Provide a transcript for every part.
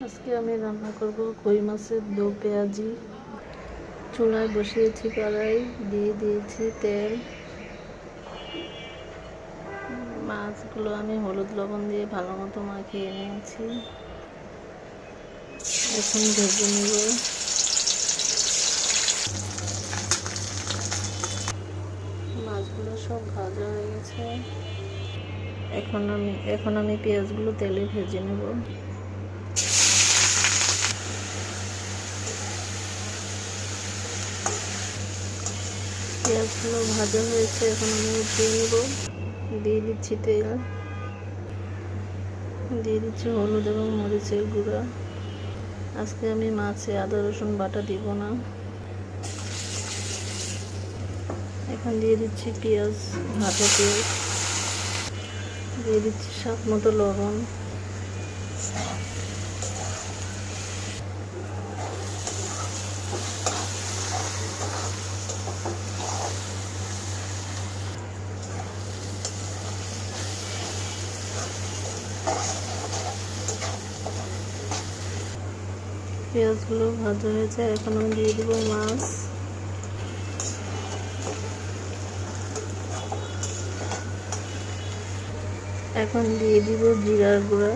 আজকে আমি রান্না করব কই মাছের দো পেঁয়াজি। চুলায় বসিয়েছি কড়াই, দিয়ে দিয়েছি তেল। মাছগুলো আমি হলুদ লবণ দিয়ে ভালো মতো মাখিয়ে নিয়েছি। এখন ভেজে নেব। মাছগুলো সব ভাজা হয়ে গেছে। এখন আমি পেঁয়াজগুলো তেলে ভেজে নেব। পেঁয়াজগুলো ভাজা হয়েছে, এখন আমি উঠিয়ে নেব। দিয়ে দিচ্ছি তেল, দিয়ে দিচ্ছি হলুদ এবং মরিচের গুঁড়া। আজকে আমি মাছে আদা রসুন বাটা দিব না। এখন দিয়ে দিচ্ছি পেঁয়াজ, ভাজা পেঁয়াজ, দিয়ে দিচ্ছি স্বাদ মতো লবণ। পেঁয়াজগুলো ভাজা হয়েছে, এখন আমি দিয়ে দিব মাছ। এখন দিয়ে দিব জিরার গুঁড়া,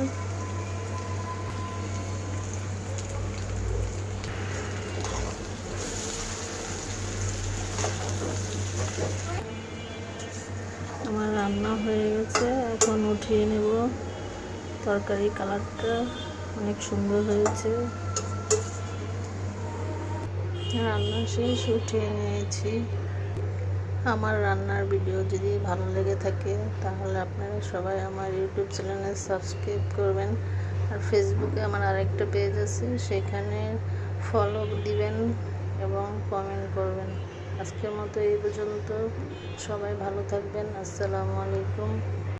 আমার রান্না হয়ে গেছে, এখন উঠিয়ে নেব। তরকারি কালারটা অনেক সুন্দর হয়েছে। রান্না শেষ, উঠিয়ে নিয়েছি। আমার রান্নার ভিডিও যদি ভালো লেগে থাকে তাহলে আপনারা সবাই আমার ইউটিউব চ্যানেলে সাবস্ক্রাইব করবেন। আর ফেসবুকে আমার আরেকটা পেজ আছে, সেখানে ফলো দিবেন এবং কমেন্ট করবেন। আজকের মতো এই পর্যন্ত। সবাই ভালো থাকবেন। আসসালামু আলাইকুম।